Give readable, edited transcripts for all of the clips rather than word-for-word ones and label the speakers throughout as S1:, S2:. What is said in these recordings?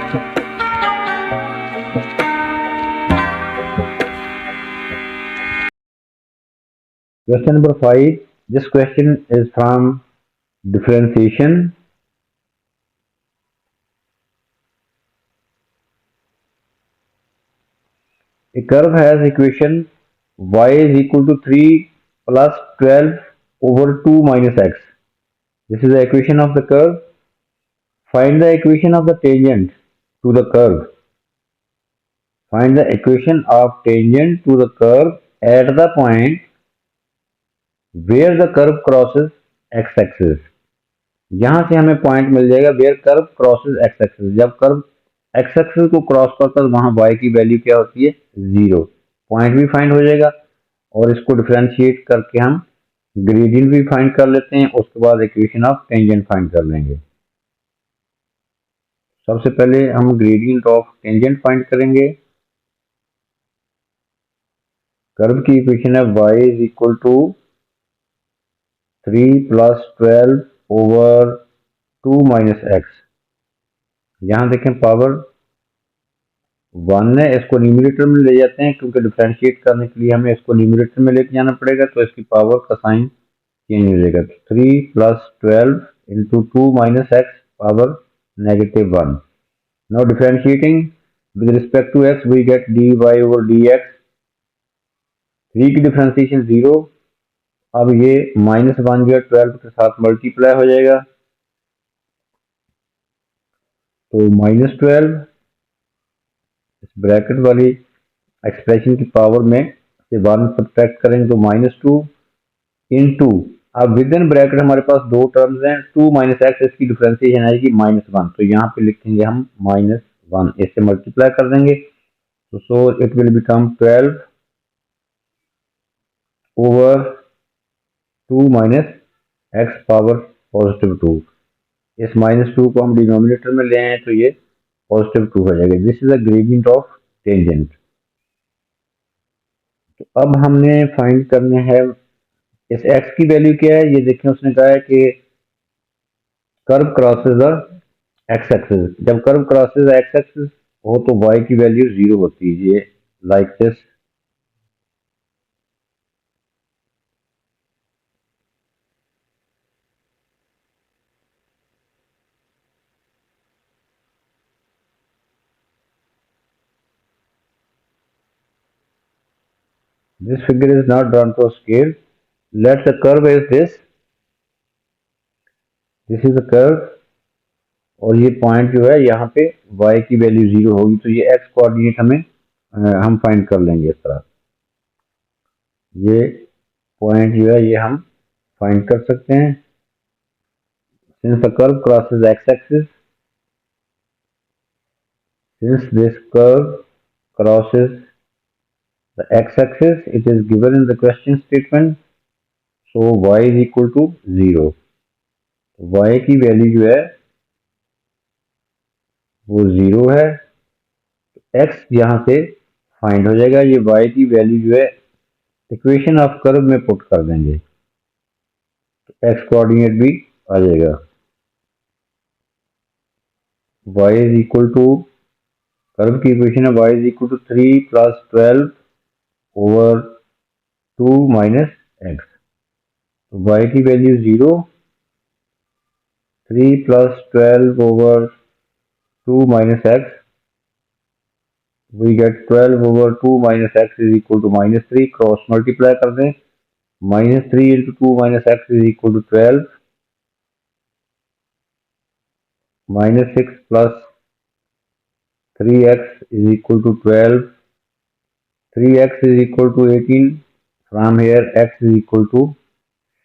S1: Question number 5. This question is from differentiation. A curve has equation y is equal to 3 plus 12 over 2 minus x. This is the equation of the curve. Find the equation of the tangent to the curve. Find the equation of tangent to the curve at the point where the curve crosses x-axis. यहां से हमें point मिल जाएगा where curve crosses x axis. जब curve x axis को cross करता है वहां y की वैल्यू क्या होती है? 0। पॉइंट भी फाइंड हो जाएगा और इसको डिफरेंशिएट करके हम ग्रेडियंट भी फाइंड कर लेते हैं। उसके बाद इक्वेशन ऑफ टेंजेंट फाइंड कर लेंगे। सबसे पहले हम ग्रेडियंट ऑफ टेंजेंट फाइंड करेंगे। कर्व की इक्वेशन है y is equal to 3 plus 12 over 2 minus x. यहां देखें पावर 1 है, इसको न्यूमरेटर में ले जाते हैं क्योंकि डिफरेंशिएट करने के लिए हमें इसको न्यूमरेटर में लेके जाना पड़ेगा, तो इसकी पावर का साइन चेंज हो जाएगा। 3 plus 12 into 2 minus x power -1। Now differentiating with respect to x we get dy over dx। 3 की डिफरेंशिएशन 0। अब ये -1 जो है 12 के साथ मल्टीप्लाई हो जाएगा, तो -12 इस ब्रैकेट वाली एक्सप्रेशन की पावर में से 1 सब्ट्रैक्ट करेंगे तो -2 इंटू, अब विद इन ब्रैकेट हमारे पास दो टर्म्स हैं, 2 माइनस एक्स, इसकी डिफरेंशिएशन आएगी -1, तो यहाँ पे लिखेंगे हम -1, इससे मल्टीप्लाई कर देंगे तो so it will become 12 over 2 minus x power +2। इस -2 को हम डिनोमिनेटर में ले आए तो ये +2 हो जाएगा। This is the gradient of tangent. तो अब हमने फाइंड करने हैं इस x की वैल्यू क्या है। ये देखें उसने कहा है कि curve crosses the x axis. जब कर्व क्रॉसेस एक्स एक्सिस हो तो y की वैल्यू 0 होती है। ये like this. This figure is not drawn to scale. Let the curve is this. This is the curve और ये पॉइंट जो है यहाँ पे y की वैल्यू 0 होगी, तो ये x कोऑर्डिनेट हम फाइंड कर लेंगे इस तरह। ये पॉइंट जो है ये हम फाइंड कर सकते हैं। Since the curve crosses x-axis, since this curve crosses the x-axis, it is given in the question statement, so y is equal to 0। y की वैल्यू जो है वो 0 है, x यहाँ से फाइंड हो जाएगा। ये y की वैल्यू जो है इक्वेशन ऑफ कर्व में पुट कर देंगे तो x कोऑर्डिनेट भी आ जाएगा। y is equal to, curve की इक्वेशन है y is equal to 3 plus 12 over 2 minus x. तो y की value 0, 3 plus 12 over 2 minus x, we get 12 over 2 minus x is equal to -3। Cross multiply कर दें, -3 into 2 minus x is equal to 12, -6 plus 3x is equal to 12, 3x is equal to 18, from here x is equal to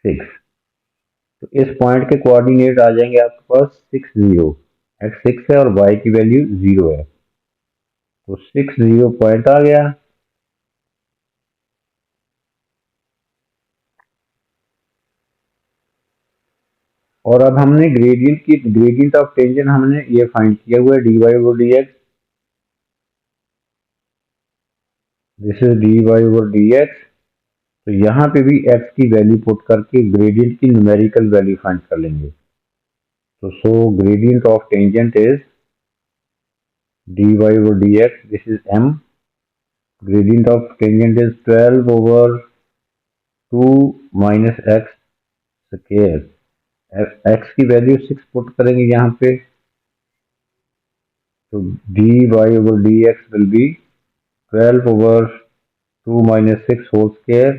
S1: 6। तो इस point के coordinate आ जाएंगे आपके पास 6 0। x 6 है और y की वैल्यू 0 है, तो 6 0 पॉइंट आ गया। और अब हमने ग्रेडियंट ऑफ टेंजेंट हमने ये फाइंड किया हुआ है dy over dx। This is dy over dx। तो यहाँ पे भी x की वैल्यू पुट करके ग्रेडियंट की न्यूमेरिकल वैल्यू फाइंड कर लेंगे। तो so gradient of tangent is dy over dx. This is m. Gradient of tangent is 12 over 2 minus x square. x की वैल्यू 6 पुट करेंगे यहाँ पे, तो dy over dx will be 12 over 2 minus 6 whole square,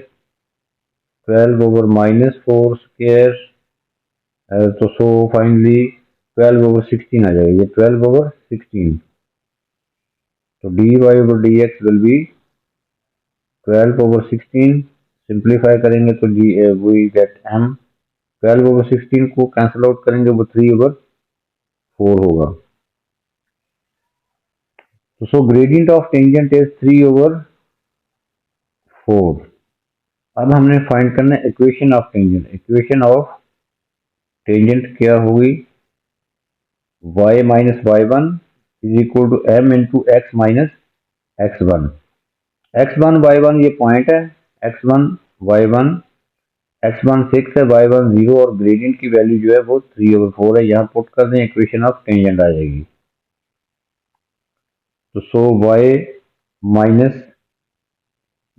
S1: 12 over minus 4 square, तो so finally 12 over 16 आ जाएगा, ये 12 over 16. तो dy over dx will be 12 over 16. Simplify करेंगे तो वी गेट m. 12 over 16 को कैंसिल आउट करेंगे वो 3 over 4 होगा. तो so gradient of tangent is 3 over 4. अब हमने फाइंड करना है equation of tangent. Equation of tangent क्या होगी? y minus y1 is equal to m into x minus x1. x1 y1 ये पॉइंट है, x1 y1, x1 6 है, y1 0 और ग्रेडियंट की वैल्यू जो है वो 3 over 4 है. यहाँ पुट कर दें, इक्वेशन ऑफ टेंजेंट आ जाएगी. तो सो y minus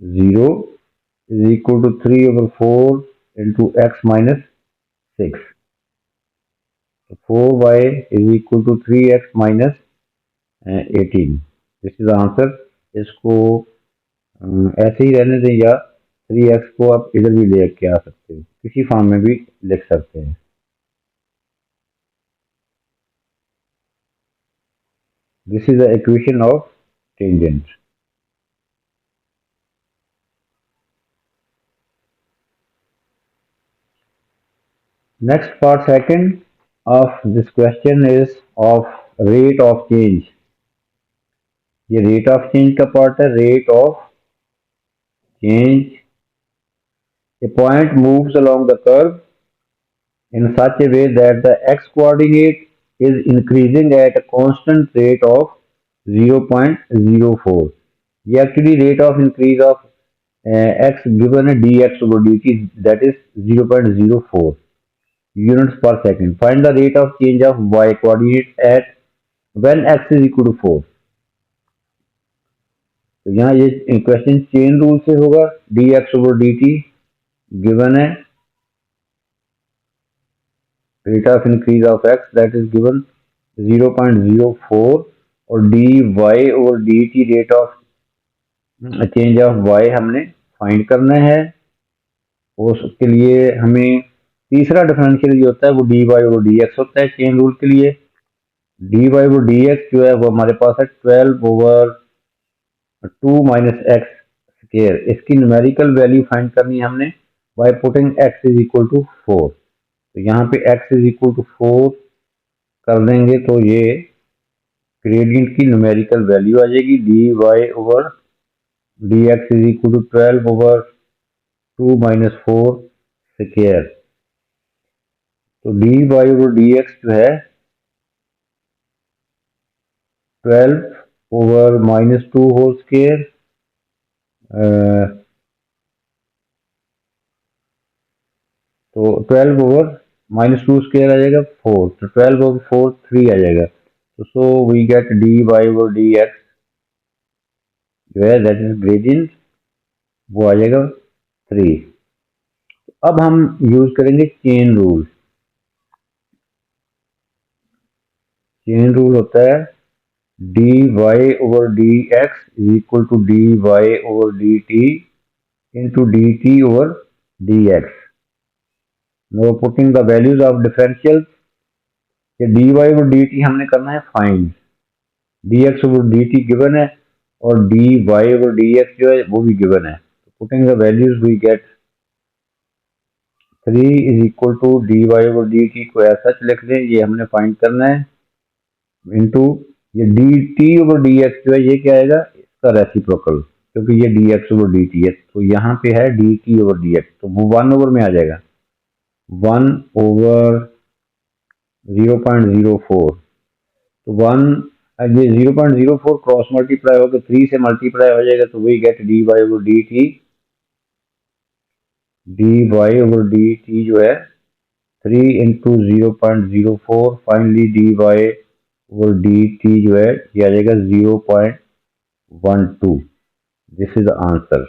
S1: 0 is equal to 3 over 4 into x minus 6. So 4y is equal to 3x minus 18. This is answer. इसको ऐसे ही रहने दें या 3x को आप इधर भी ले के आ सकते हो, किसी फॉर्म में भी लिख सकते हैं. This is the equation of tangent. Next part second of this question is of rate of change. ये रेट ऑफ चेंज का पार्ट है. Rate of change. A point moves along the curve in such a way that the x coordinate is increasing at a constant rate of 0.04. ये actually rate of increase of x given a dx over dt, that is 0.04 units per second. Find the rate of change of y coordinate at when x is equal to 4. तो यहाँ ये question chain rule से होगा. dx over dt given है rate of increase of x, that is given 0.04 और dy over dt rate of change of y हमने find करना है. उसके लिए हमें तीसरा डिफरेंशियल जो होता है वो dy over dx होता है चेन रूल के लिए. dy over dx जो है वो हमारे पास है 12 over 2 minus x square. इसकी न्यूमेरिकल वैल्यू फाइंड करनी है हमने by putting x is equal to 4. तो यहाँ पे x is equal to 4 कर देंगे तो ये ग्रेडियंट की न्यूमेरिकल वैल्यू आ जाएगी. dy over dx is equal to 12 over 2 minus 4 square. तो dy over dx जो है 12 over minus 2 whole square, तो 12 over minus 2 square आ जाएगा 4. तो 12 over 4 3 आ जाएगा. तो so we get dy over dx जो है दैट इज ग्रेडियंट, वो आ जाएगा 3. अब हम यूज करेंगे चेन रूल. चेन रूल होता है dy over dx is equal to dy over dt into dt over dx. Now putting the values of differentials. ये dy over dt हमने करना है find. dx over dt given है और dy over dx जो है वो भी गिवन है. Putting the values we get 3 is equal to dy over dt को ऐसा लिख लें, ये हमने फाइंड करना है, इंटू ये dt over dx जो है ये क्या आएगा, इसका रेसिप्रोकल, क्योंकि ये dx over dt है. तो यहाँ पे है dt over dx, तो वो 1 ओवर में आ जाएगा. 1 over 0.04. तो 1 ये 0.04 क्रॉस मल्टीप्लाई होकर 3 से मल्टीप्लाई हो जाएगा, तो वही gate dy over dt. dy over dt जो है 3 into 0.04 फाइनली dy वो डी टी जो है ये आ जाएगा 0.12. This is the answer.